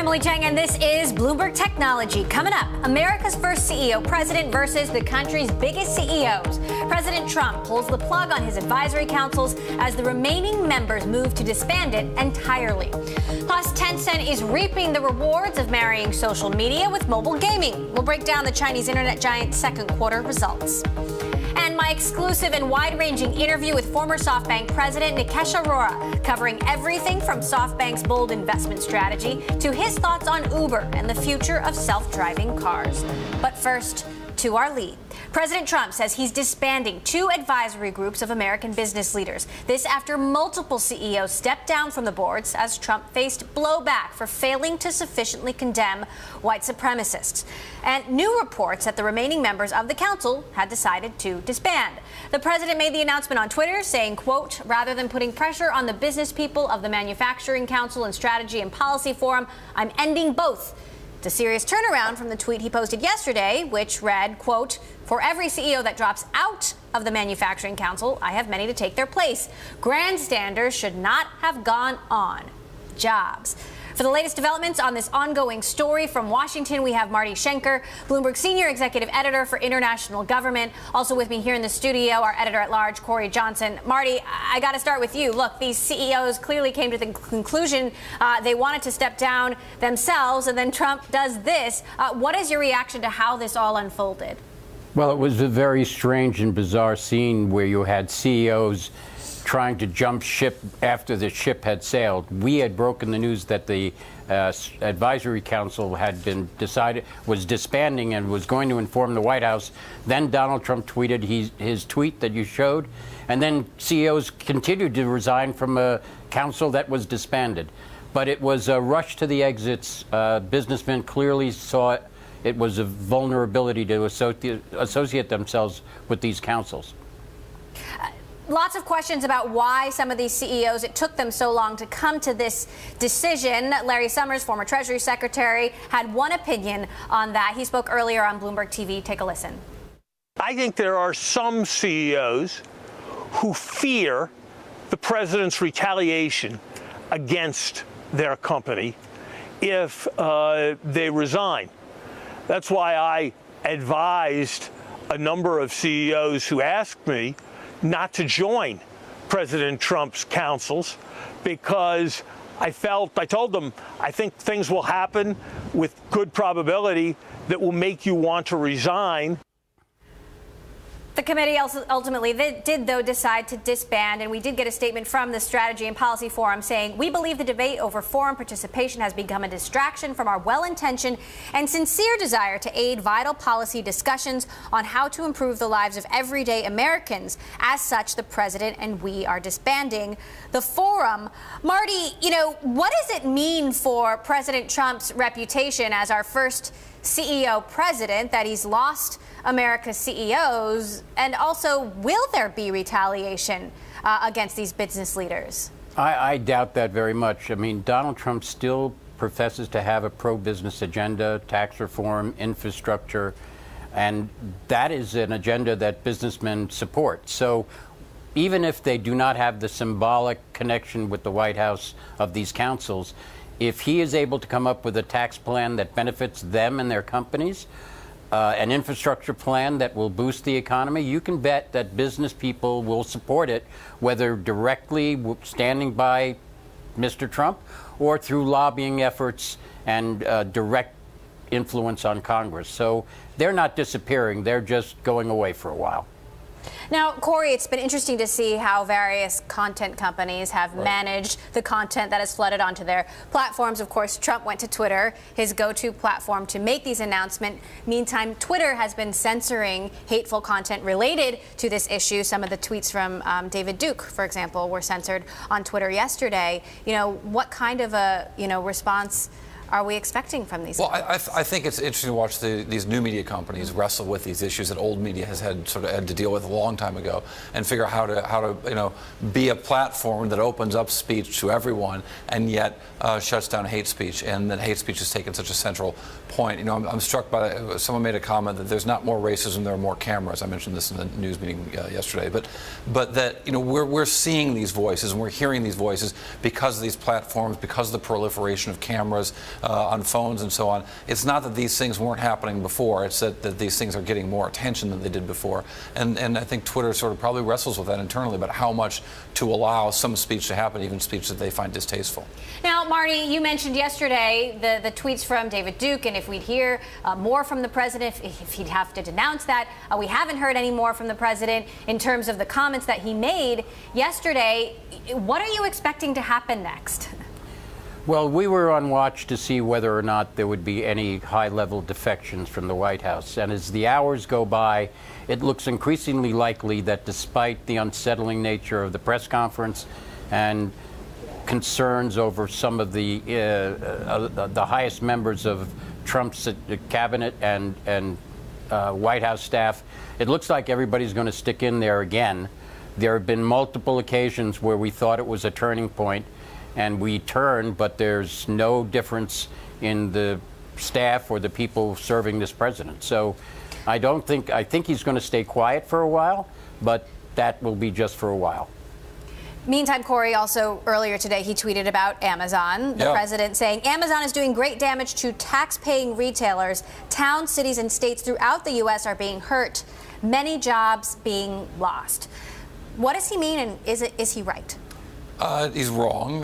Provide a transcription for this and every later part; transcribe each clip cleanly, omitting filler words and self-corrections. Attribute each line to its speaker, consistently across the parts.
Speaker 1: Emily Chang, and this is Bloomberg Technology. Coming up, America's first CEO president versus the country's biggest CEOs. President Trump pulls the plug on his advisory councils as the remaining members move to disband it entirely. Plus, Tencent is reaping the rewards of marrying social media with mobile gaming. We'll break down the Chinese internet giant's second quarter results. And my exclusive and wide-ranging interview with former SoftBank president Nikesh Arora, covering everything from SoftBank's bold investment strategy to his thoughts on Uber and the future of self-driving cars. But first, to our lead. President Trump says he's disbanding 2 advisory groups of American business leaders. This after multiple CEOs stepped down from the boards as Trump faced blowback for failing to sufficiently condemn white supremacists. And new reports that the remaining members of the council had decided to disband. The president made the announcement on Twitter saying, quote, rather than putting pressure on the business people of the Manufacturing Council and Strategy and Policy Forum, I'm ending both. It's a serious turnaround from the tweet he posted yesterday, which read, quote, for every CEO that drops out of the Manufacturing Council, I have many to take their place. Grandstanders should not have gone on. Jobs. For the latest developments on this ongoing story from Washington, we have Marty Schenker, Bloomberg Senior Executive Editor for International Government. Also with me here in the studio, our Editor-at-Large, Corey Johnson. Marty, I got to start with you. Look, these CEOs clearly came to the conclusion they wanted to step down themselves, and then Trump does this. What is your reaction to how this all unfolded?
Speaker 2: Well, it was a very strange and bizarre scene where you had CEOs trying to jump ship after the ship had sailed. We had broken the news that the advisory council had been was disbanding and was going to inform the White House. Then Donald Trump tweeted his tweet that you showed, and then CEOs continued to resign from a council that was disbanded. But it was a rush to the exits. Businessmen clearly saw it was a vulnerability to associate themselves with these councils.
Speaker 1: Lots of questions about why some of these CEOs, it took them so long to come to this decision. Larry Summers, former Treasury Secretary, had one opinion on that. He spoke earlier on Bloomberg TV. Take a listen.
Speaker 3: I think there are some CEOs who fear the president's retaliation against their company if they resign. That's why I advised a number of CEOs who asked me not to join President Trump's councils, because I told them, I think things will happen with good probability that will make you want to resign.
Speaker 1: The committee ultimately did, though, decide to disband, and we did get a statement from the Strategy and Policy Forum saying, we believe the debate over forum participation has become a distraction from our well-intentioned and sincere desire to aid vital policy discussions on how to improve the lives of everyday Americans. As such, the president and we are disbanding the forum. Marty, what does it mean for President Trump's reputation as our first CEO president that he's lost America's CEOs, and also will there be retaliation against these business leaders?
Speaker 2: I doubt that very much. I mean, Donald Trump still professes to have a pro-business agenda, tax reform, infrastructure, and that is an agenda that businessmen support. So even if they do not have the symbolic connection with the White House of these councils, if he is able to come up with a tax plan that benefits them and their companies, an infrastructure plan that will boost the economy, you can bet that business people will support it, whether directly standing by Mr. Trump or through lobbying efforts and direct influence on Congress. So they're not disappearing. They're just going away for a while.
Speaker 1: Now, Corey, it's been interesting to see how various content companies have managed the content that has flooded onto their platforms. Of course, Trump went to Twitter, his go-to platform, to make these announcements. Meantime, Twitter has been censoring hateful content related to this issue. Some of the tweets from David Duke, for example, were censored on Twitter yesterday. What kind of a response are we expecting from these?
Speaker 4: Well, I think it's interesting to watch these new media companies wrestle with these issues that old media has had to deal with a long time ago, and figure out how to be a platform that opens up speech to everyone and yet shuts down hate speech, and that hate speech has taken such a central point. I'm struck by someone made a comment that there's not more racism, there are more cameras. I mentioned this in the news meeting yesterday, but that we're seeing these voices and we're hearing these voices because of these platforms, because of the proliferation of cameras, on phones and so on. It's not that these things weren't happening before. It's that these things are getting more attention than they did before. And I think Twitter sort of probably wrestles with that internally about how much to allow some speech to happen, even speech that they find distasteful.
Speaker 1: Now, Marty, you mentioned yesterday the tweets from David Duke, and if we'd hear more from the president, if he'd have to denounce that. We haven't heard any more from the president in terms of the comments that he made yesterday. What are you expecting to happen next?
Speaker 2: Well, we were on watch to see whether or not there would be any high-level defections from the White House. And as the hours go by, it looks increasingly likely that despite the unsettling nature of the press conference and concerns over some of the highest members of Trump's cabinet and White House staff, it looks like everybody's going to stick in there again. There have been multiple occasions where we thought it was a turning point, and we turned, but there's no difference in the staff or the people serving this president. So I think he's going to stay quiet for a while, but that will be just for a while.
Speaker 1: Meantime, Corey, also earlier today, he tweeted about Amazon. The president saying Amazon is doing great damage to tax-paying retailers. Towns, cities, and states throughout the U.S. are being hurt. Many jobs being lost. What does he mean, and is he right?
Speaker 4: He's wrong.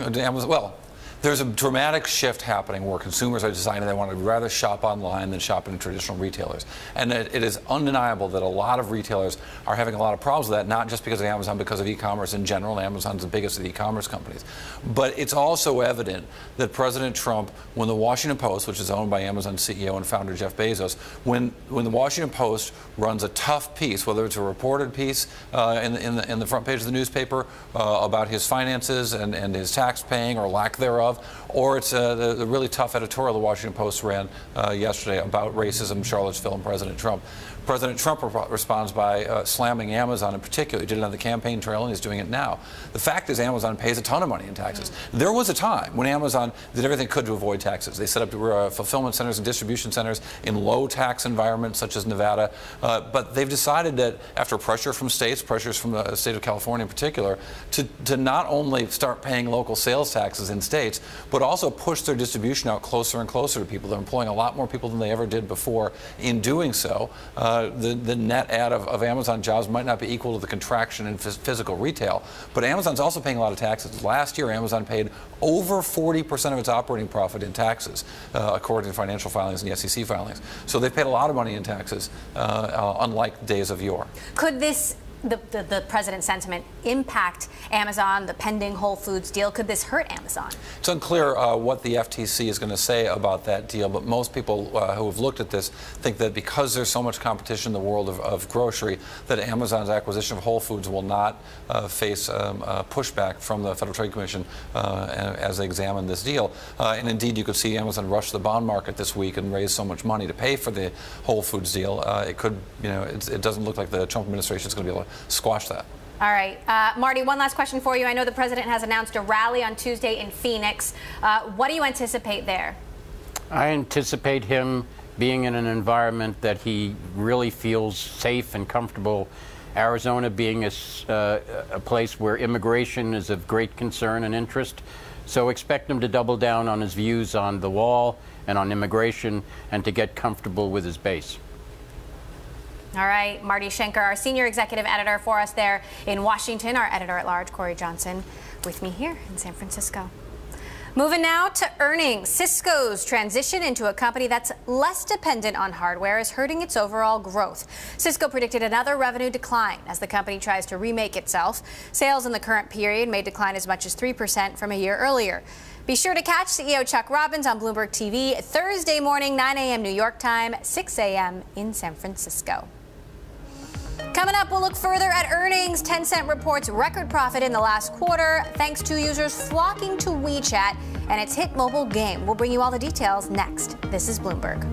Speaker 4: Well, there's a dramatic shift happening where consumers are deciding they want to rather shop online than shop in traditional retailers. And it is undeniable that a lot of retailers are having a lot of problems with that, not just because of Amazon, because of e-commerce in general. Amazon's the biggest of the e-commerce companies. But it's also evident that President Trump, when the Washington Post, which is owned by Amazon CEO and founder Jeff Bezos, when the Washington Post runs a tough piece, whether it's a reported piece in the front page of the newspaper about his finances and his tax paying or lack thereof, or it's the really tough editorial the Washington Post ran yesterday about racism, Charlottesville, and President Trump. President Trump responds by slamming Amazon in particular. He did it on the campaign trail, and he's doing it now. The fact is Amazon pays a ton of money in taxes. There was a time when Amazon did everything it could to avoid taxes. They set up fulfillment centers and distribution centers in low-tax environments such as Nevada. But they've decided that after pressure from states, pressures from the state of California in particular, to not only start paying local sales taxes in states, but also push their distribution out closer and closer to people. They're employing a lot more people than they ever did before in doing so. The net add of Amazon jobs might not be equal to the contraction in physical retail, but Amazon's also paying a lot of taxes. Last year, Amazon paid over 40% of its operating profit in taxes, according to financial filings and the SEC filings. So they've paid a lot of money in taxes, unlike days of yore.
Speaker 1: Could this, the president's sentiment, impact Amazon, the pending Whole Foods deal? Could this hurt Amazon?
Speaker 4: It's unclear what the FTC is going to say about that deal, but most people who have looked at this think that because there's so much competition in the world of grocery, that Amazon's acquisition of Whole Foods will not face pushback from the Federal Trade Commission as they examine this deal. And indeed, you could see Amazon rush the bond market this week and raise so much money to pay for the Whole Foods deal. It could, it doesn't look like the Trump administration is going to be able to squash that.
Speaker 1: All right. Marty, one last question for you. I know the president has announced a rally on Tuesday in Phoenix. What do you anticipate there?
Speaker 2: I anticipate him being in an environment that he really feels safe and comfortable. Arizona being a place where immigration is of great concern and interest. So expect him to double down on his views on the wall and on immigration and to get comfortable with his base.
Speaker 1: All right, Marty Schenker, our senior executive editor for us there in Washington, our editor-at-large, Corey Johnson, with me here in San Francisco. Moving now to earnings. Cisco's transition into a company that's less dependent on hardware is hurting its overall growth. Cisco predicted another revenue decline as the company tries to remake itself. Sales in the current period may decline as much as 3% from a year earlier. Be sure to catch CEO Chuck Robbins on Bloomberg TV Thursday morning, 9 a.m. New York time, 6 a.m. in San Francisco. Coming up, we'll look further at earnings. Tencent reports record profit in the last quarter thanks to users flocking to WeChat and its hit mobile game. We'll bring you all the details next. This is Bloomberg.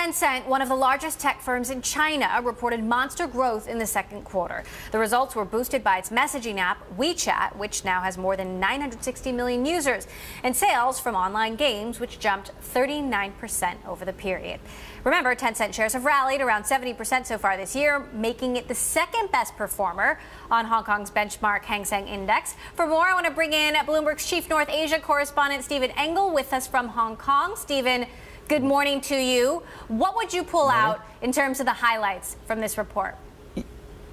Speaker 1: Tencent, one of the largest tech firms in China, reported monster growth in the second quarter. The results were boosted by its messaging app, WeChat, which now has more than 960 million users, and sales from online games, which jumped 39% over the period. Remember, Tencent shares have rallied around 70% so far this year, making it the second best performer on Hong Kong's benchmark Hang Seng Index. For more, I want to bring in Bloomberg's chief North Asia correspondent, Stephen Engel, with us from Hong Kong. Stephen, good morning to you. What would you pull out in terms of the highlights from this report?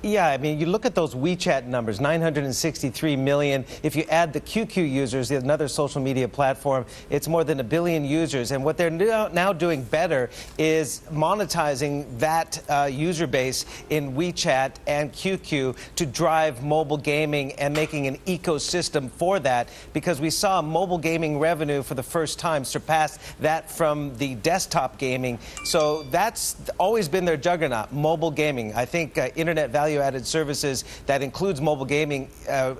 Speaker 5: Yeah, I mean, you look at those WeChat numbers, 963 million. If you add the QQ users, another social media platform, it's more than 1 billion users. And what they're now doing better is monetizing that user base in WeChat and QQ to drive mobile gaming and making an ecosystem for that, because we saw mobile gaming revenue for the first time surpass that from the desktop gaming. So that's always been their juggernaut, mobile gaming. I think internet value-added services that includes mobile gaming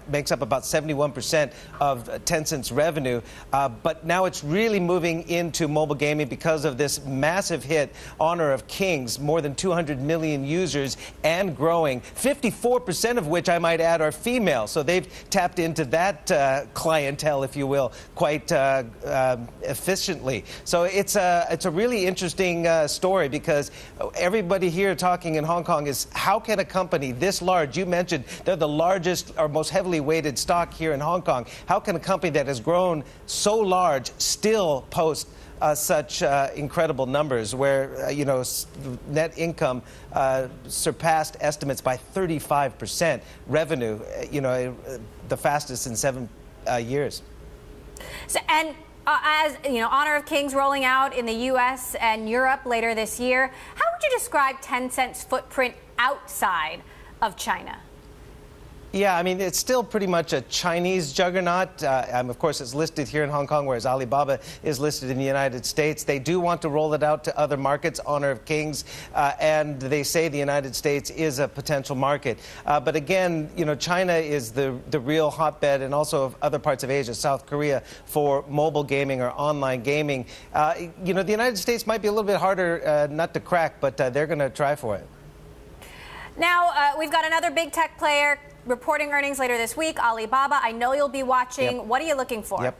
Speaker 5: makes up about 71% of Tencent's revenue. But now it's really moving into mobile gaming because of this massive hit, Honor of Kings, more than 200 million users and growing, 54% of which, I might add, are female. So they've tapped into that clientele, if you will, quite efficiently. So it's a really interesting story, because everybody here talking in Hong Kong is, how can a company this large, you mentioned they're the largest or most heavily weighted stock here in Hong Kong, how can a company that has grown so large still post such incredible numbers, where net income surpassed estimates by 35%, revenue the fastest in 7 years.
Speaker 1: So, and as you know, Honor of Kings rolling out in the U.S. and Europe later this year, how would you describe Tencent's footprint outside of China?
Speaker 5: Yeah, I mean, it's still pretty much a Chinese juggernaut. Of course, it's listed here in Hong Kong, whereas Alibaba is listed in the United States. They do want to roll it out to other markets, Honor of Kings, and they say the United States is a potential market. But again, China is the real hotbed, and also of other parts of Asia, South Korea, for mobile gaming or online gaming. The United States might be a little bit harder nut to crack, but they're going to try for it.
Speaker 1: Now, we've got another big tech player reporting earnings later this week, Alibaba. I know you'll be watching. Yep. What are you looking for?
Speaker 5: Yep.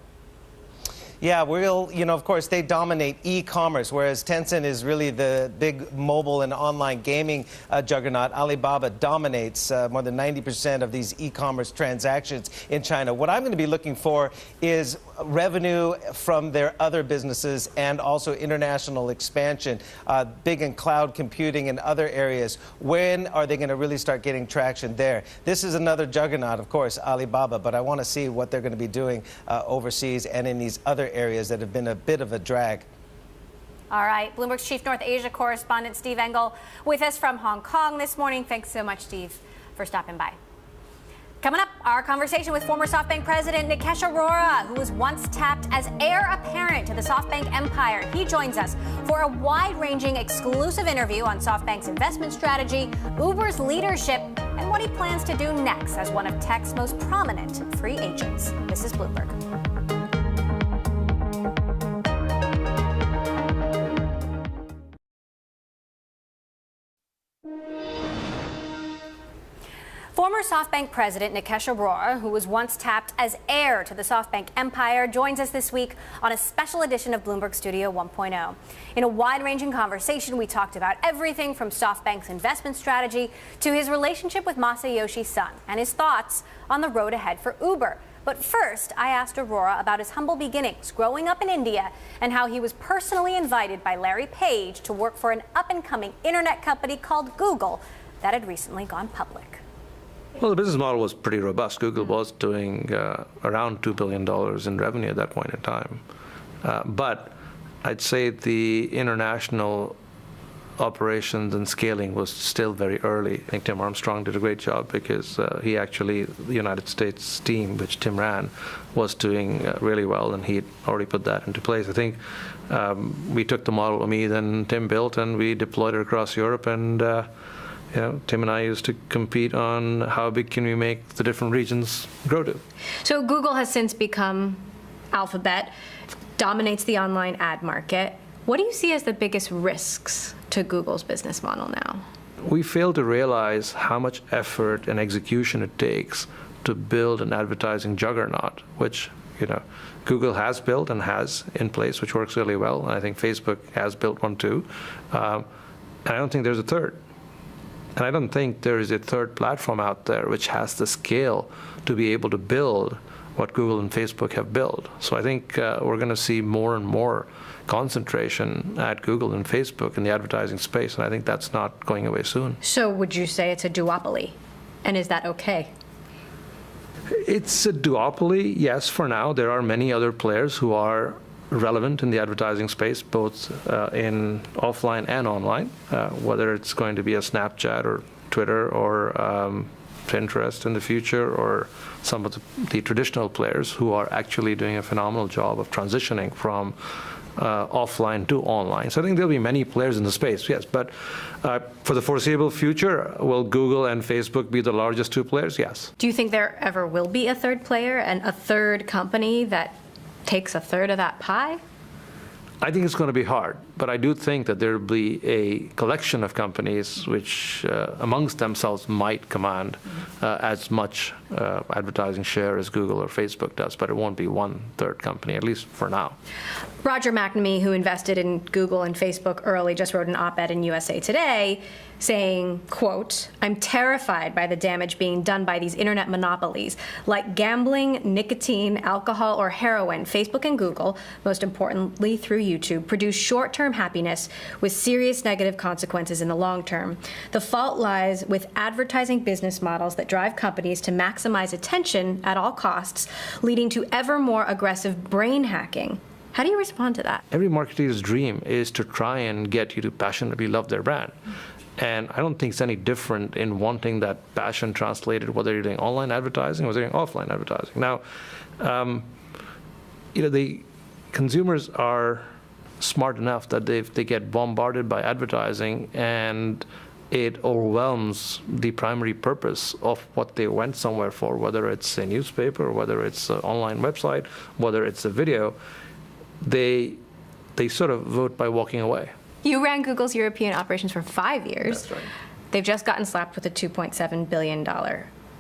Speaker 5: Yeah, of course, they dominate e-commerce, whereas Tencent is really the big mobile and online gaming juggernaut. Alibaba dominates more than 90% of these e-commerce transactions in China. What I'm going to be looking for is revenue from their other businesses and also international expansion, big in cloud computing and other areas. When are they going to really start getting traction there? This is another juggernaut, of course, Alibaba, but I want to see what they're going to be doing overseas and in these other areas that have been a bit of a drag.
Speaker 1: All right, Bloomberg's chief North Asia correspondent Steve Engel with us from Hong Kong this morning. Thanks so much, Steve, for stopping by. Coming up, our conversation with former SoftBank president Nikesh Arora, who was once tapped as heir apparent to the SoftBank empire. He joins us for a wide-ranging exclusive interview on SoftBank's investment strategy, Uber's leadership, and what he plans to do next as one of tech's most prominent free agents. This is Bloomberg. Former SoftBank president Nikesh Arora, who was once tapped as heir to the SoftBank empire, joins us this week on a special edition of Bloomberg Studio 1.0. In a wide-ranging conversation, we talked about everything from SoftBank's investment strategy to his relationship with Masayoshi Son and his thoughts on the road ahead for Uber. But first, I asked Arora about his humble beginnings growing up in India and how he was personally invited by Larry Page to work for an up-and-coming internet company called Google that had recently gone public.
Speaker 6: Well, the business model was pretty robust. Google was doing around $2 billion in revenue at that point in time. But I'd say the international operations and scaling was still very early. I think Tim Armstrong did a great job, because he actually, the United States team, which Tim ran, was doing really well, and he had already put that into place. I think we took the model me then Tim built, and we deployed it across Europe, and Tim and I used to compete on how big can we make the different regions grow to.
Speaker 7: So Google has since become Alphabet, dominates the online ad market. What do you see as the biggest risks to Google's business model now?
Speaker 6: We fail to realize how much effort and execution it takes to build an advertising juggernaut, which Google has built and has in place, which works really well. And I think Facebook has built one too. And I don't think there's a third. And I don't think there is a third platform out there which has the scale to be able to build what Google and Facebook have built. So I think we're going to see more and more concentration at Google and Facebook in the advertising space, and I think that's not going away soon.
Speaker 7: So would you say it's a duopoly? And is that okay?
Speaker 6: It's a duopoly, yes, for now. There are many other players who are relevant in the advertising space, both in offline and online, whether it's going to be a Snapchat or Twitter or Pinterest in the future, or some of the traditional players who are actually doing a phenomenal job of transitioning from offline to online. So I think there'll be many players in the space, yes. But for the foreseeable future, will Google and Facebook be the largest two players? Yes.
Speaker 7: Do you think there ever will be a third player and a third company that takes a third of that pie?
Speaker 6: I think it's going to be hard, but I do think that there will be a collection of companies which amongst themselves might command as much advertising share as Google or Facebook does, but it won't be one third company, at least for now.
Speaker 7: Roger McNamee, who invested in Google and Facebook early, just wrote an op-ed in USA Today saying, quote, "I'm terrified by the damage being done by these internet monopolies. Like gambling, nicotine, alcohol, or heroin, Facebook and Google, most importantly through YouTube, produce short-term happiness with serious negative consequences in the long term. The fault lies with advertising business models that drive companies to maximize attention at all costs, leading to ever more aggressive brain hacking." How do you respond to that?
Speaker 6: Every marketer's dream is to try and get you to passionately love their brand. And I don't think it's any different in wanting that passion translated, whether you're doing online advertising or whether you're doing offline advertising. Now, the consumers are smart enough that they get bombarded by advertising, and it overwhelms the primary purpose of what they went somewhere for, whether it's a newspaper, whether it's an online website, whether it's a video. They sort of vote by walking away.
Speaker 7: You ran Google's European operations for 5 years.
Speaker 6: That's right.
Speaker 7: They've just gotten slapped with a $2.7 billion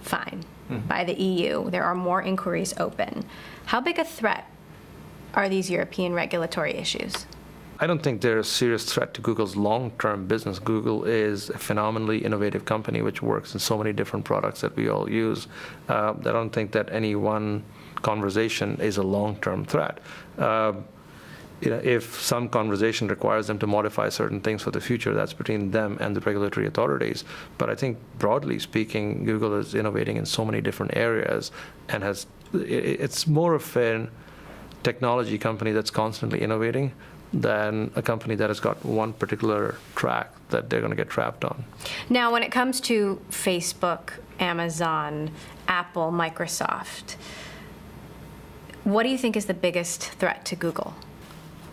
Speaker 7: fine by the EU. There are more inquiries open. How big a threat are these European regulatory issues?
Speaker 6: I don't think they're a serious threat to Google's long-term business. Google is a phenomenally innovative company which works in so many different products that we all use. I don't think that any one conversation is a long-term threat. If some conversation requires them to modify certain things for the future, that's between them and the regulatory authorities. But I think, broadly speaking, Google is innovating in so many different areas, and it's more of a technology company that's constantly innovating than a company that has got one particular track that they're going to get trapped on.
Speaker 7: Now, when it comes to Facebook, Amazon, Apple, Microsoft, what do you think is the biggest threat to Google?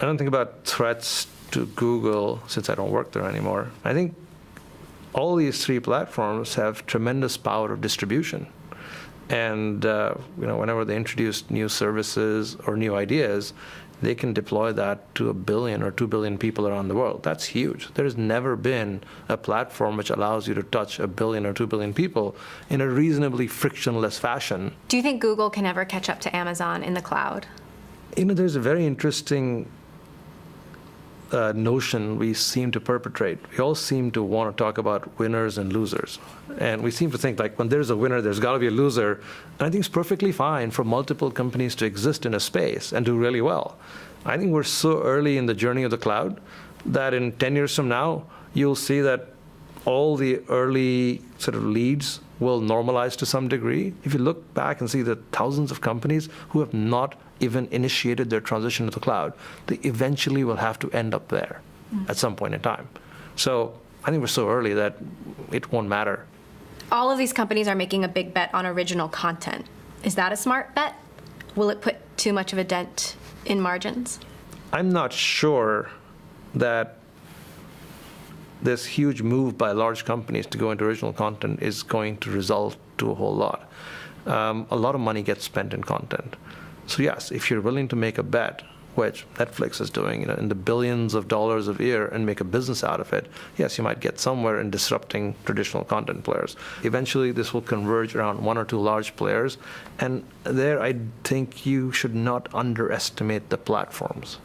Speaker 6: I don't think about threats to Google since I don't work there anymore. I think all these three platforms have tremendous power of distribution. And whenever they introduce new services or new ideas, they can deploy that to 1 billion or 2 billion people around the world. That's huge. There's never been a platform which allows you to touch 1 billion or 2 billion people in a reasonably frictionless fashion.
Speaker 7: Do you think Google can ever catch up to Amazon in the cloud?
Speaker 6: There's a very interesting notion we seem to perpetrate. We all seem to want to talk about winners and losers. And we seem to think like when there's a winner, there's got to be a loser. And I think it's perfectly fine for multiple companies to exist in a space and do really well. I think we're so early in the journey of the cloud that in 10 years from now, you'll see that all the early sort of leads will normalize to some degree. If you look back and see the thousands of companies who have not even initiated their transition to the cloud, they eventually will have to end up there at some point in time. So I think we're so early that it won't matter.
Speaker 7: All of these companies are making a big bet on original content. Is that a smart bet? Will it put too much of a dent in margins?
Speaker 6: I'm not sure that this huge move by large companies to go into original content is going to result to a whole lot. A lot of money gets spent in content. So yes, if you're willing to make a bet which Netflix is doing, in the billions of dollars a year, and make a business out of it, yes, you might get somewhere in disrupting traditional content players. Eventually, this will converge around one or two large players, and there I think you should not underestimate the platforms.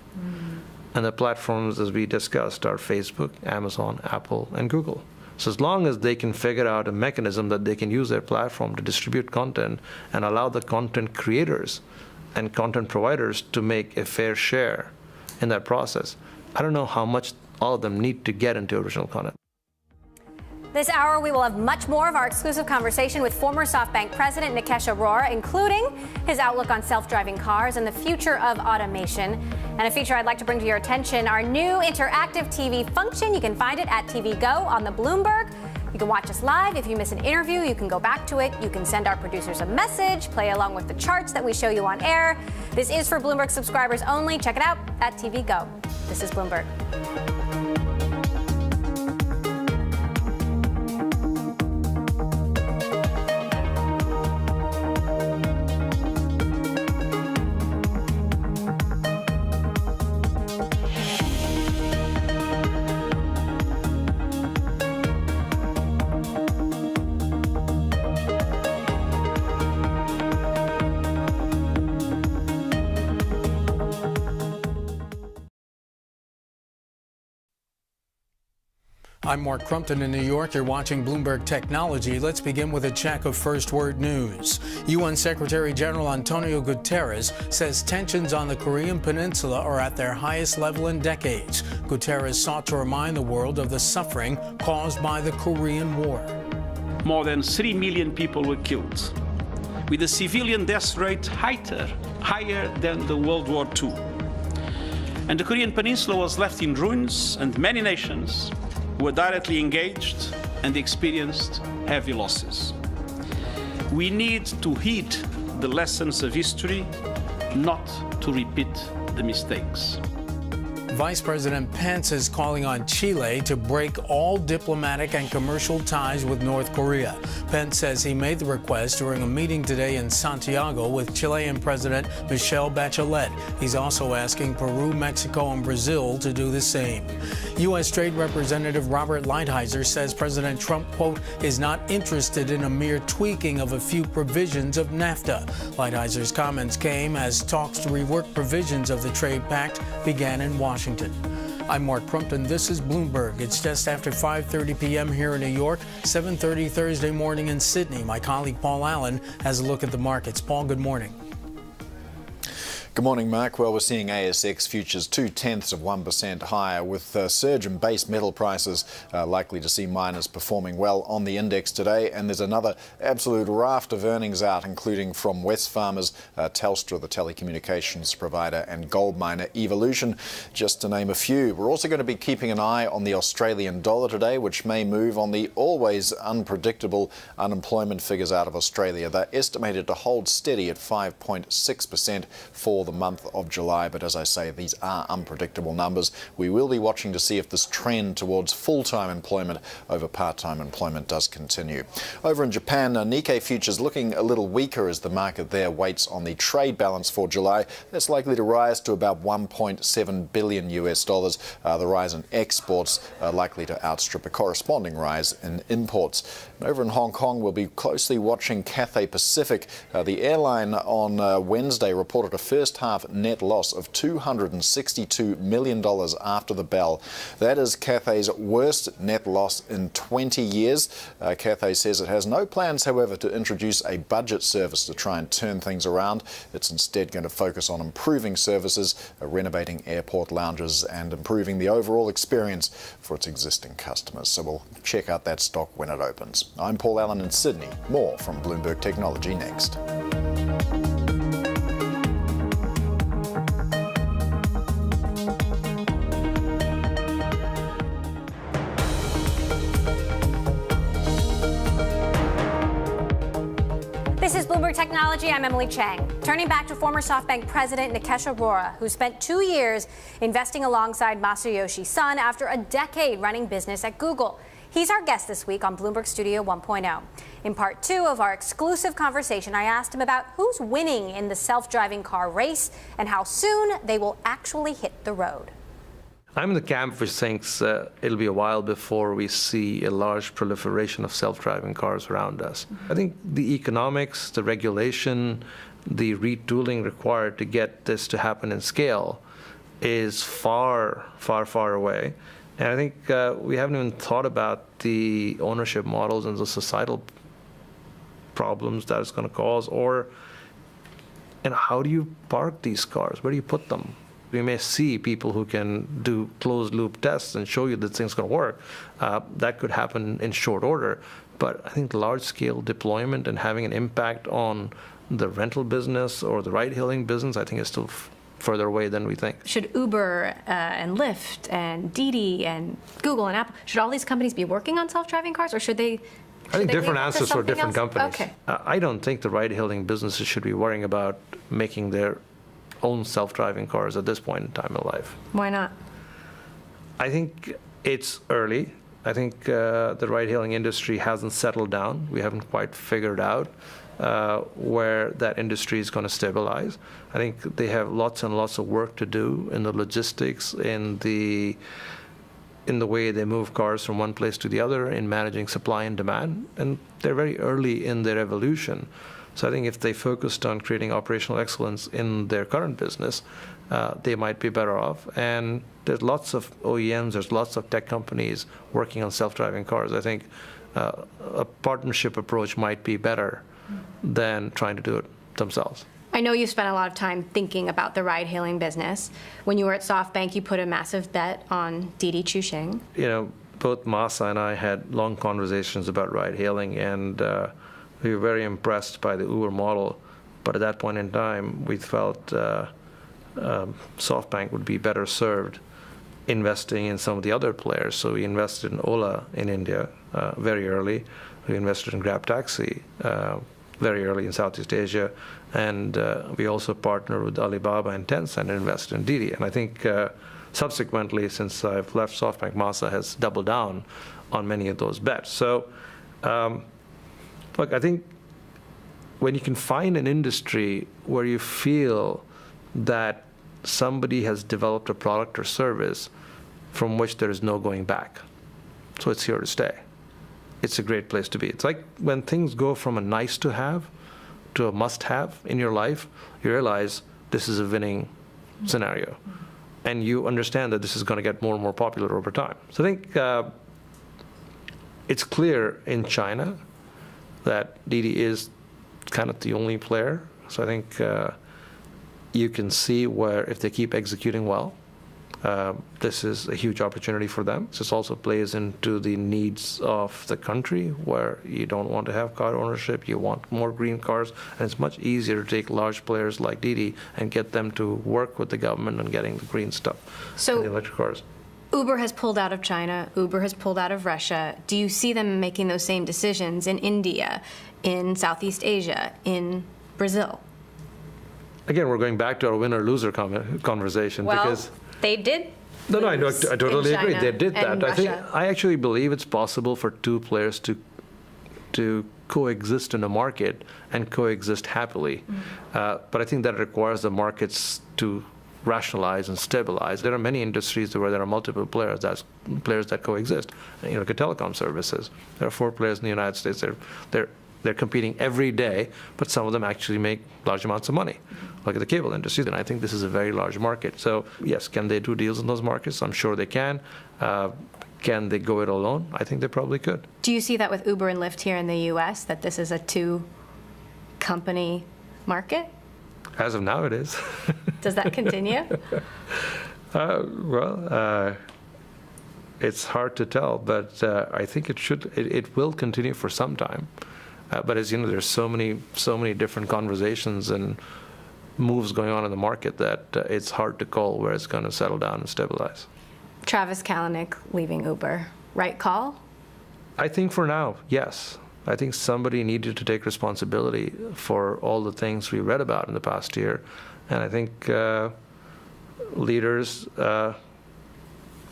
Speaker 6: And the platforms, as we discussed, are Facebook, Amazon, Apple, and Google. So as long as they can figure out a mechanism that they can use their platform to distribute content and allow the content creators and content providers to make a fair share in that process, I don't know how much all of them need to get into original content.
Speaker 1: This hour, we will have much more of our exclusive conversation with former SoftBank president Nikesh Arora, including his outlook on self-driving cars and the future of automation. And a feature I'd like to bring to your attention, our new interactive TV function. You can find it at TV Go on the Bloomberg. You can watch us live. If you miss an interview, you can go back to it. You can send our producers a message, play along with the charts that we show you on air. This is for Bloomberg subscribers only. Check it out at TV Go. This is Bloomberg.
Speaker 8: I'm Mark Crumpton in New York. You're watching Bloomberg Technology. Let's begin with a check of first word news. UN Secretary General Antonio Guterres says tensions on the Korean Peninsula are at their highest level in decades. Guterres sought to remind the world of the suffering caused by the Korean War.
Speaker 9: More than 3 million people were killed, with the civilian death rate higher than the World War II. And the Korean Peninsula was left in ruins, and many nations were directly engaged and experienced heavy losses. We need to heed the lessons of history, not to repeat the mistakes.
Speaker 8: Vice President Pence is calling on Chile to break all diplomatic and commercial ties with North Korea. Pence says he made the request during a meeting today in Santiago with Chilean President Michelle Bachelet. He's also asking Peru, Mexico, and Brazil to do the same. U.S. Trade Representative Robert Lighthizer says President Trump, quote, is not interested in a mere tweaking of a few provisions of NAFTA. Lighthizer's comments came as talks to rework provisions of the trade pact began in Washington. I'm Mark Crumpton. This is Bloomberg. It's just after 5:30 p.m. here in New York, 7:30 Thursday morning in Sydney. My colleague Paul Allen has a look at the markets. Paul, good morning.
Speaker 10: Good morning, Mark. Well, we're seeing ASX futures 0.2% higher, with surge in base metal prices likely to see miners performing well on the index today. And there's another absolute raft of earnings out, including from Wesfarmers, Telstra, the telecommunications provider, and gold miner Evolution, just to name a few. We're also going to be keeping an eye on the Australian dollar today, which may move on the always unpredictable unemployment figures out of Australia. They're estimated to hold steady at 5.6% for the month of July, but as I say, these are unpredictable numbers. We will be watching to see if this trend towards full-time employment over part-time employment does continue. Over in Japan, Nikkei futures looking a little weaker as the market there waits on the trade balance for July. That's likely to rise to about $1.7 billion US. The rise in exports likely to outstrip a corresponding rise in imports. Over in Hong Kong, we'll be closely watching Cathay Pacific. The airline on Wednesday reported a first-half net loss of $262 million after the bell. That is Cathay's worst net loss in 20 years. Cathay says it has no plans, however, to introduce a budget service to try and turn things around. It's instead going to focus on improving services, renovating airport lounges, and improving the overall experience for its existing customers. So we'll check out that stock when it opens. I'm Paul Allen in Sydney. More from Bloomberg Technology next.
Speaker 1: This is Bloomberg Technology. I'm Emily Chang. Turning back to former SoftBank president Nikesh Arora, who spent 2 years investing alongside Masayoshi Son after a decade running business at Google. He's our guest this week on Bloomberg Studio 1.0. In part 2 of our exclusive conversation, I asked him about who's winning in the self-driving car race and how soon they will actually hit the road.
Speaker 6: I'm in the camp which thinks it'll be a while before we see a large proliferation of self-driving cars around us. I think the economics, the regulation, the retooling required to get this to happen in scale is far, far, far away. And I think we haven't even thought about the ownership models and the societal problems that it's going to cause, and how do you park these cars? Where do you put them? We may see people who can do closed-loop tests and show you that things going to work. That could happen in short order. But I think large-scale deployment and having an impact on the rental business or the ride-hailing business, I think is still further away than we think.
Speaker 7: Should Uber and Lyft and Didi and Google and Apple, should all these companies be working on self-driving cars, or should they?
Speaker 6: I think different answers for different companies.
Speaker 7: Okay.
Speaker 6: I don't think the ride-hailing businesses should be worrying about making their own self-driving cars at this point in time in life.
Speaker 7: Why not?
Speaker 6: I think it's early. I think the ride-hailing industry hasn't settled down. We haven't quite figured out where that industry is going to stabilize. I think they have lots and lots of work to do in the logistics, in the way they move cars from one place to the other, in managing supply and demand, and they're very early in their evolution. So I think if they focused on creating operational excellence in their current business, they might be better off. And there's lots of OEMs, there's lots of tech companies working on self-driving cars. I think a partnership approach might be better than trying to do it themselves.
Speaker 7: I know you spent a lot of time thinking about the ride-hailing business. When you were at SoftBank, you put a massive bet on Didi Chuxing.
Speaker 6: You know, both Masa and I had long conversations about ride-hailing, and we were very impressed by the Uber model. But at that point in time, we felt SoftBank would be better served investing in some of the other players. So we invested in Ola in India very early. We invested in Grab Taxi very early in Southeast Asia. And we also partnered with Alibaba and Tencent and invested in Didi. And I think subsequently, since I've left SoftBank, Masa has doubled down on many of those bets. So look, I think when you can find an industry where you feel that somebody has developed a product or service from which there is no going back, so it's here to stay, it's a great place to be. It's like when things go from a nice to have to a must have in your life, you realize this is a winning scenario. And you understand that this is going to get more and more popular over time. So I think it's clear in China that Didi is kind of the only player. So I think you can see where if they keep executing well, this is a huge opportunity for them. This also plays into the needs of the country, where you don't want to have car ownership, you want more green cars, and it's much easier to take large players like Didi and get them to work with the government on getting the green stuff, and the electric cars.
Speaker 7: Uber has pulled out of China, Uber has pulled out of Russia. Do you see them making those same decisions in India, in Southeast Asia, in Brazil?
Speaker 6: Again, we're going back to our winner-loser conversation, because
Speaker 7: they did.
Speaker 6: No, I totally agree. They did that.
Speaker 7: Russia.
Speaker 6: I actually believe it's possible for two players to coexist in a market and coexist happily. But I think that requires the markets to rationalize and stabilize. There are many industries where there are multiple players that coexist. You know, like telecom services. There are 4 players in the United States. They're competing every day, but some of them actually make large amounts of money. Look at the cable industry, and I think this is a very large market. So yes, can they do deals in those markets? I'm sure they can. Can they go it alone? I think they probably could.
Speaker 7: Do you see that with Uber and Lyft here in the U.S., that this is a 2-company market?
Speaker 6: As of now, it is.
Speaker 7: Does that continue?
Speaker 6: It's hard to tell, but I think it will continue for some time. But as you know, there's so many different conversations and moves going on in the market that it's hard to call where it's going to settle down and stabilize.
Speaker 7: Travis Kalanick leaving Uber, right call?
Speaker 6: I think for now, yes. I think somebody needed to take responsibility for all the things we read about in the past year. And I think leaders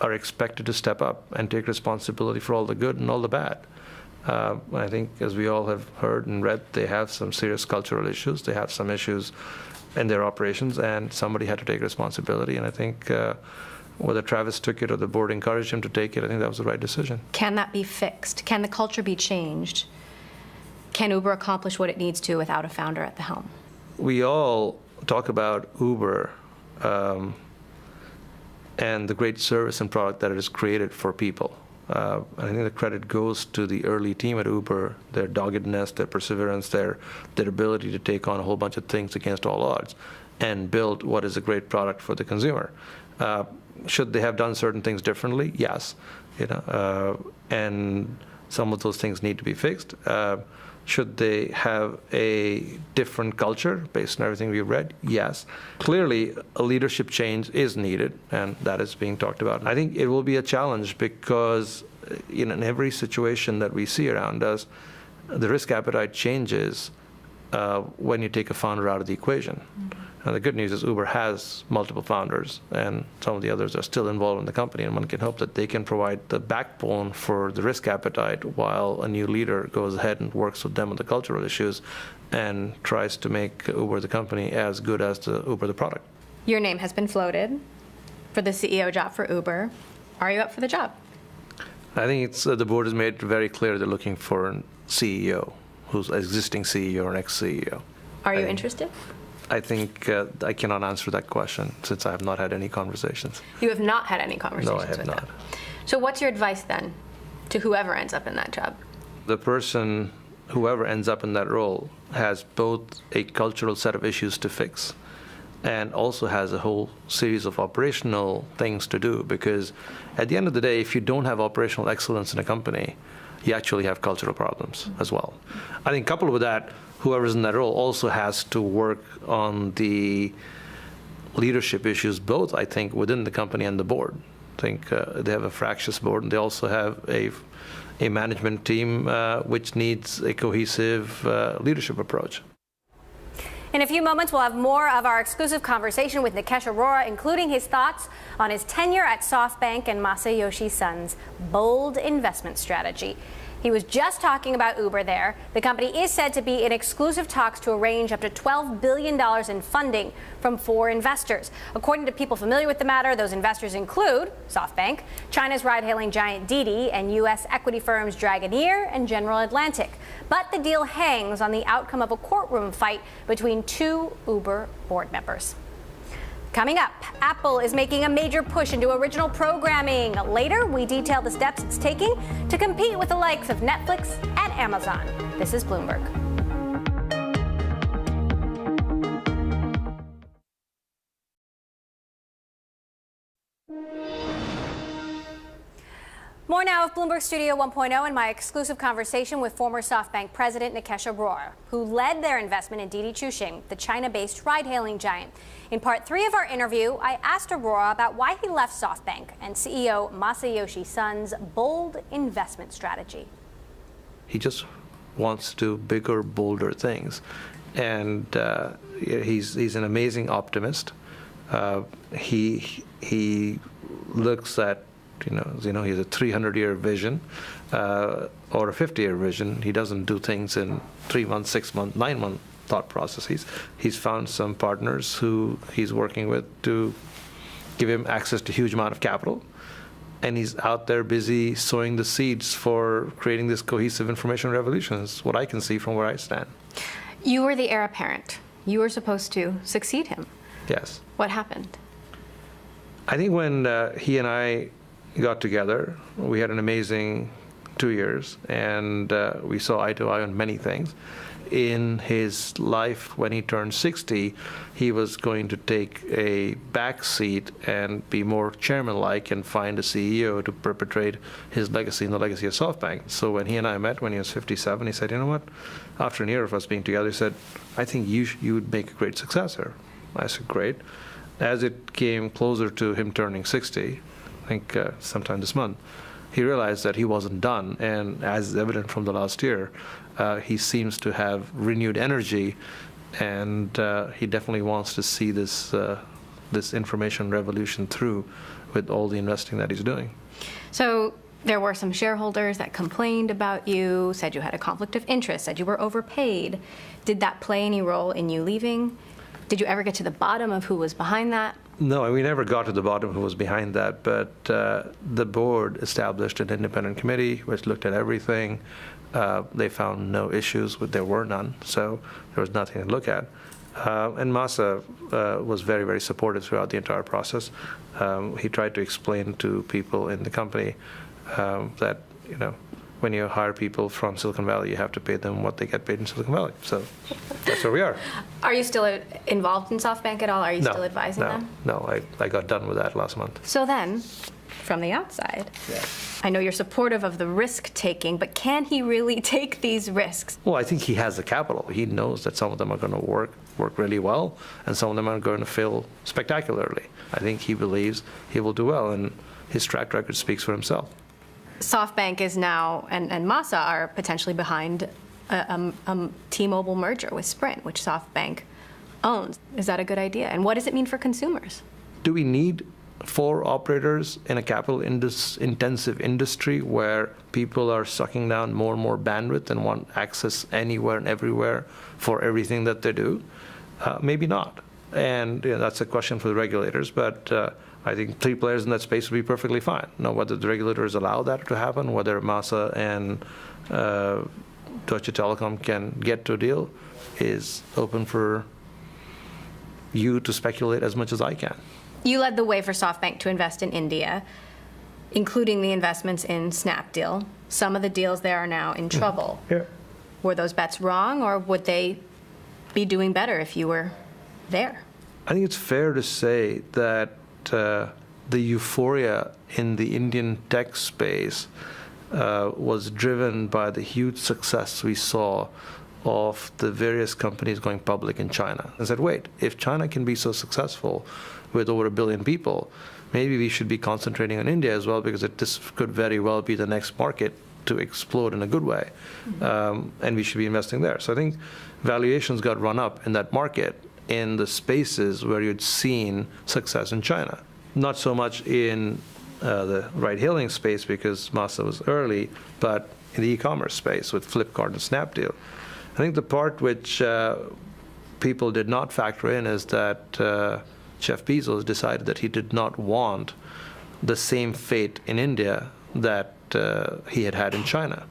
Speaker 6: are expected to step up and take responsibility for all the good and all the bad. I think, as we all have heard and read, they have some serious cultural issues. They have some issues in their operations, and somebody had to take responsibility. And I think whether Travis took it or the board encouraged him to take it, I think that was the right decision.
Speaker 7: Can that be fixed? Can the culture be changed? Can Uber accomplish what it needs to without a founder at the helm?
Speaker 6: We all talk about Uber and the great service and product that it has created for people. I think the credit goes to the early team at Uber, their doggedness, their perseverance, their ability to take on a whole bunch of things against all odds and build what is a great product for the consumer. Should they have done certain things differently? Yes. And some of those things need to be fixed. Should they have a different culture based on everything we've read? Yes. Clearly, a leadership change is needed, and that is being talked about. I think it will be a challenge because in every situation that we see around us, the risk appetite changes when you take a founder out of the equation. And the good news is Uber has multiple founders, and some of the others are still involved in the company, and one can hope that they can provide the backbone for the risk appetite while a new leader goes ahead and works with them on the cultural issues and tries to make Uber the company as good as Uber the product.
Speaker 7: Your name has been floated for the CEO job for Uber. Are you up for the job?
Speaker 6: I think the board has made it very clear they're looking for a CEO, who's an existing CEO or an ex-CEO.
Speaker 7: Are you interested?
Speaker 6: I think I cannot answer that question since I have not had any conversations.
Speaker 7: You have not had any conversations with them?
Speaker 6: No, I have not.
Speaker 7: So what's your advice then to whoever ends up in that job?
Speaker 6: The person, whoever ends up in that role, has both a cultural set of issues to fix and also has a whole series of operational things to do, because at the end of the day, if you don't have operational excellence in a company, you actually have cultural problems as well. I think coupled with that, whoever's in that role also has to work on the leadership issues, both, I think, within the company and the board. I think they have a fractious board, and they also have a management team which needs a cohesive leadership approach.
Speaker 1: In a few moments, we'll have more of our exclusive conversation with Nikesh Arora, including his thoughts on his tenure at SoftBank and Masayoshi Son's bold investment strategy. He was just talking about Uber there. The company is said to be in exclusive talks to arrange up to $12 billion in funding from 4 investors. According to people familiar with the matter, those investors include SoftBank, China's ride-hailing giant Didi, and U.S. equity firms Dragoneer and General Atlantic. But the deal hangs on the outcome of a courtroom fight between 2 Uber board members. Coming up, Apple is making a major push into original programming. Later, we detail the steps it's taking to compete with the likes of Netflix and Amazon. This is Bloomberg. More now of Bloomberg Studio 1.0 and my exclusive conversation with former SoftBank president Nikesh Arora, who led their investment in Didi Chuxing, the China-based ride-hailing giant. In part 3 of our interview, I asked Arora about why he left SoftBank and CEO Masayoshi Son's bold investment strategy.
Speaker 6: He just wants to do bigger, bolder things, and he's an amazing optimist. He looks at he has a 300-year vision or a 50-year vision. He doesn't do things in 3 months, 6 months, 9-month thought processes. He's found some partners who he's working with to give him access to a huge amount of capital, and he's out there busy sowing the seeds for creating this cohesive information revolution. Is what I can see from where I stand.
Speaker 7: You were the heir apparent. You were supposed to succeed him.
Speaker 6: Yes.
Speaker 7: What happened?
Speaker 6: I think when he and I got together, we had an amazing 2 years, and we saw eye to eye on many things. In his life, when he turned 60, he was going to take a back seat and be more chairman-like and find a CEO to perpetrate his legacy and the legacy of SoftBank. So when he and I met when he was 57, he said, you know what? After a year of us being together, he said, I think you would make a great successor. I said, great. As it came closer to him turning 60, I think sometime this month, he realized that he wasn't done, and as is evident from the last year, he seems to have renewed energy, and he definitely wants to see this information revolution through with all the investing that he's doing.
Speaker 7: So there were some shareholders that complained about you, said you had a conflict of interest, said you were overpaid. Did that play any role in you leaving? Did you ever get to the bottom of who was behind that?
Speaker 6: No, we never got to the bottom of who was behind that, but the board established an independent committee which looked at everything. They found no issues, there were none, so there was nothing to look at. And Masa was very, very supportive throughout the entire process. He tried to explain to people in the company that, when you hire people from Silicon Valley, you have to pay them what they get paid in Silicon Valley. So that's where we are.
Speaker 7: Are you still involved in SoftBank at all? Are you still advising them?
Speaker 6: No, I got done with that last month.
Speaker 7: So then, from the outside, I know you're supportive of the risk-taking, but can he really take these risks?
Speaker 6: Well, I think he has the capital. He knows that some of them are going to work really well, and some of them are going to fail spectacularly. I think he believes he will do well, and his track record speaks for himself.
Speaker 7: SoftBank is now, and Masa are potentially behind a T-Mobile merger with Sprint, which SoftBank owns. Is that a good idea? And what does it mean for consumers?
Speaker 6: Do we need 4 operators in a capital-intensive industry where people are sucking down more and more bandwidth and want access anywhere and everywhere for everything that they do? Maybe not. And that's a question for the regulators, but I think 3 players in that space would be perfectly fine. Now, whether the regulators allow that to happen, whether Masa and Deutsche Telekom can get to a deal, is open for you to speculate as much as I can.
Speaker 7: You led the way for SoftBank to invest in India, including the investments in Snapdeal. Some of the deals there are now in trouble.
Speaker 6: Yeah.
Speaker 7: Were those bets wrong, or would they be doing better if you were there?
Speaker 6: I think it's fair to say that the euphoria in the Indian tech space was driven by the huge success we saw of the various companies going public in China. I said, wait, if China can be so successful with over 1 billion people, maybe we should be concentrating on India as well, because this could very well be the next market to explode in a good way, and we should be investing there. So I think valuations got run up in that market in the spaces where you'd seen success in China. Not so much in the ride-hailing space, because Masa was early, but in the e-commerce space with Flipkart and Snapdeal. I think the part which people did not factor in is that Jeff Bezos decided that he did not want the same fate in India that he had had in China.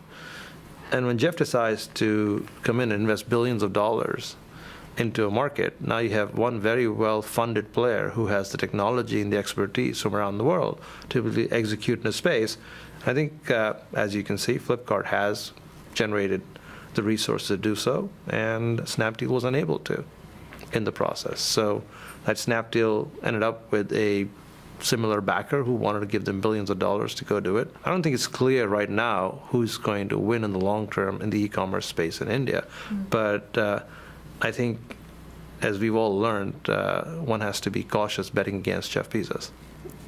Speaker 6: And when Jeff decides to come in and invest billions of dollars into a market, now you have one very well-funded player who has the technology and the expertise from around the world to really execute in a space. I think, as you can see, Flipkart has generated the resources to do so, and Snapdeal was unable to in the process. So that Snapdeal ended up with a similar backer who wanted to give them billions of dollars to go do it. I don't think it's clear right now who's going to win in the long term in the e-commerce space in India. But I think, as we've all learned, one has to be cautious betting against Jeff Bezos.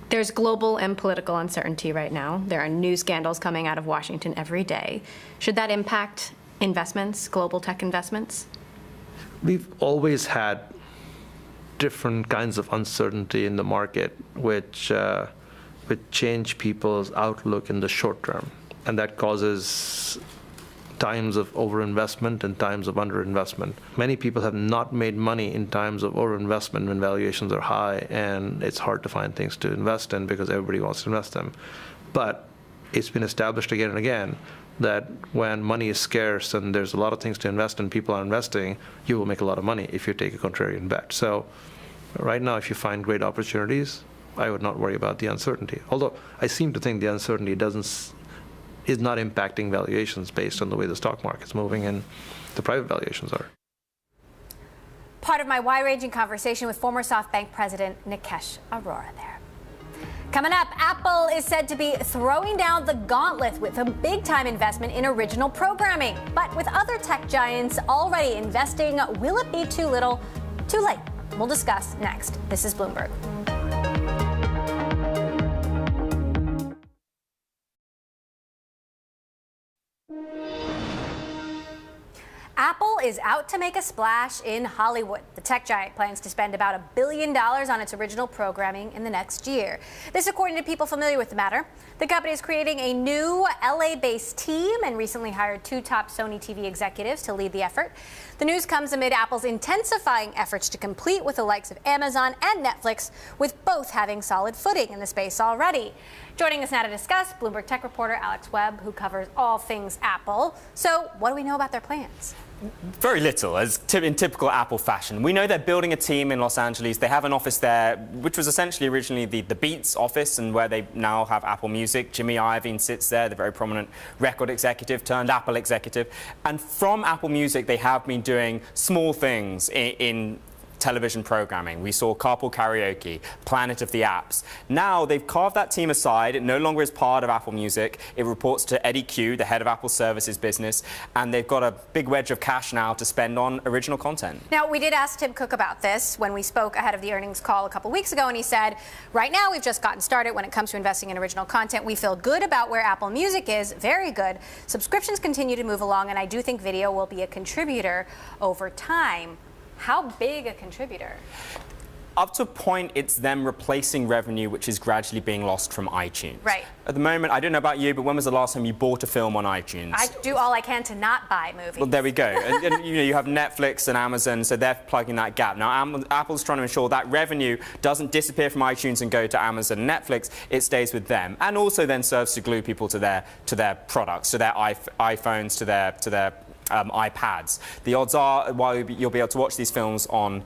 Speaker 7: There's global and political uncertainty right now. There are news scandals coming out of Washington every day. Should that impact investments, global tech investments?
Speaker 6: We've always had different kinds of uncertainty in the market, which change people's outlook in the short term. And that causes times of overinvestment and times of underinvestment. Many people have not made money in times of overinvestment when valuations are high and it's hard to find things to invest in because everybody wants to invest in. But it's been established again and again that when money is scarce and there's a lot of things to invest in, people are investing, you will make a lot of money if you take a contrarian bet. So right now, if you find great opportunities, I would not worry about the uncertainty. Although I seem to think the uncertainty is not impacting valuations based on the way the stock market's moving and the private valuations are.
Speaker 1: Part of my wide-ranging conversation with former SoftBank president Nikesh Arora there. Coming up, Apple is said to be throwing down the gauntlet with a big-time investment in original programming. But with other tech giants already investing, will it be too little, too late? We'll discuss next. This is Bloomberg. Apple is out to make a splash in Hollywood. The tech giant plans to spend about $1 billion on its original programming in the next year. This, according to people familiar with the matter. The company is creating a new LA-based team and recently hired 2 top Sony TV executives to lead the effort. The news comes amid Apple's intensifying efforts to compete with the likes of Amazon and Netflix, with both having solid footing in the space already. Joining us now to discuss, Bloomberg tech reporter Alex Webb, who covers all things Apple. So, what do we know about their plans?
Speaker 11: Very little, as in typical Apple fashion. We know they're building a team in Los Angeles. They have an office there, which was essentially originally the Beats office, and where they now have Apple Music. Jimmy Iovine sits there, the very prominent record executive turned Apple executive. And from Apple Music, they have been doing small things in television programming. We saw Carpool Karaoke, Planet of the Apps. Now they've carved that team aside. It no longer is part of Apple Music. It reports to Eddie Q, the head of Apple Services business, and they've got a big wedge of cash now to spend on original content.
Speaker 1: Now, we did ask Tim Cook about this when we spoke ahead of the earnings call a couple weeks ago, and he said, right now we've just gotten started when it comes to investing in original content. We feel good about where Apple Music is, very good. Subscriptions continue to move along, and I do think video will be a contributor over time. How big a contributor?
Speaker 11: Up to a point, it's them replacing revenue which is gradually being lost from iTunes.
Speaker 1: Right.
Speaker 11: At the moment, I don't know about you, but when was the last time you bought a film on iTunes?
Speaker 1: I do all I can to not buy movies.
Speaker 11: Well, there we go. and you have Netflix and Amazon, so they're plugging that gap. Now, Apple's trying to ensure that revenue doesn't disappear from iTunes and go to Amazon and Netflix. It stays with them, and also then serves to glue people to their products, to their iPhones, to their iPads. The odds are, while you'll be able to watch these films on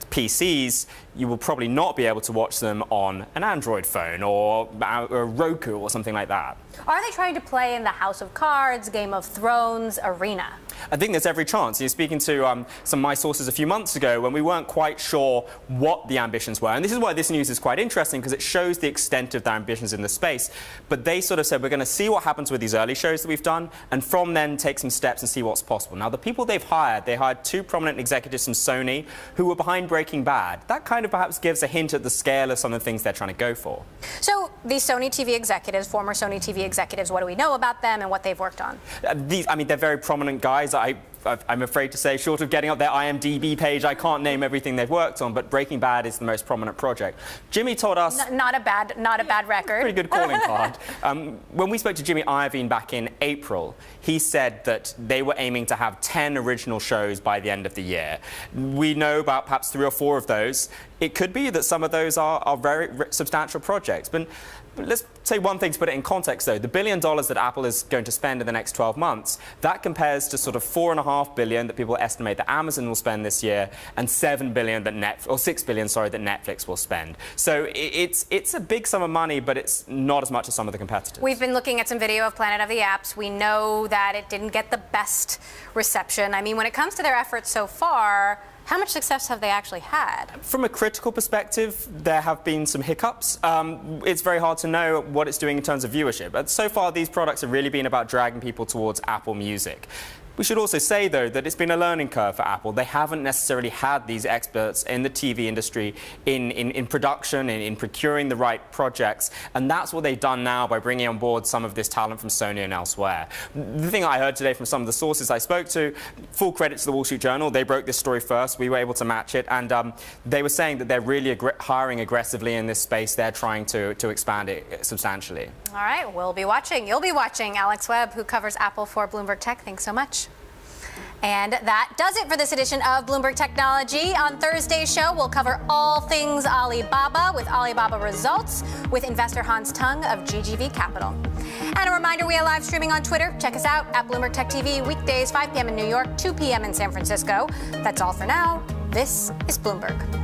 Speaker 11: PCs, you will probably not be able to watch them on an Android phone or a Roku or something like that.
Speaker 1: Are they trying to play in the House of Cards, Game of Thrones arena?
Speaker 11: I think there's every chance. You're speaking to some of my sources a few months ago when we weren't quite sure what the ambitions were. And this is why this news is quite interesting, because it shows the extent of their ambitions in the space. But they sort of said, we're going to see what happens with these early shows that we've done, and from then take some steps and see what's possible. Now, the people they hired 2 prominent executives from Sony who were behind Breaking Bad. That kind of perhaps gives a hint at the scale of some of the things they're trying to go for.
Speaker 1: So these Sony TV executives, former Sony TV executives, what do we know about them and what they've worked on?
Speaker 11: They're very prominent guys. I'm afraid to say, short of getting up their IMDb page, I can't name everything they've worked on, but Breaking Bad is the most prominent project. Jimmy told us...
Speaker 1: Not a bad record.
Speaker 11: Pretty good calling card. When we spoke to Jimmy Iovine back in April, he said that they were aiming to have 10 original shows by the end of the year. We know about perhaps 3 or 4 of those. It could be that some of those are very substantial projects. But let's say one thing to put it in context, though. The $1 billion that Apple is going to spend in the next 12 months, that compares to sort of $4.5 billion that people estimate that Amazon will spend this year, and $6 billion that Netflix will spend. So it's a big sum of money, but it's not as much as some of the competitors.
Speaker 1: We've been looking at some video of Planet of the Apps. We know that it didn't get the best reception. I mean, when it comes to their efforts so far, how much success have they actually had?
Speaker 11: From a critical perspective, there have been some hiccups. It's very hard to know what it's doing in terms of viewership. But so far, these products have really been about dragging people towards Apple Music. We should also say, though, that it's been a learning curve for Apple. They haven't necessarily had these experts in the TV industry in production, in procuring the right projects, and that's what they've done now by bringing on board some of this talent from Sony and elsewhere. The thing I heard today from some of the sources I spoke to, full credit to the Wall Street Journal, they broke this story first. We were able to match it, and they were saying that they're really hiring aggressively in this space. They're trying to expand it substantially.
Speaker 1: All right, we'll be watching. You'll be watching. Alex Webb, who covers Apple for Bloomberg Tech. Thanks so much. And that does it for this edition of Bloomberg Technology. On Thursday's show, we'll cover all things Alibaba with Alibaba results with investor Hans Tung of GGV Capital. And a reminder, we are live streaming on Twitter. Check us out at Bloomberg Tech TV, weekdays 5 p.m. in New York, 2 p.m. in San Francisco. That's all for now. This is Bloomberg.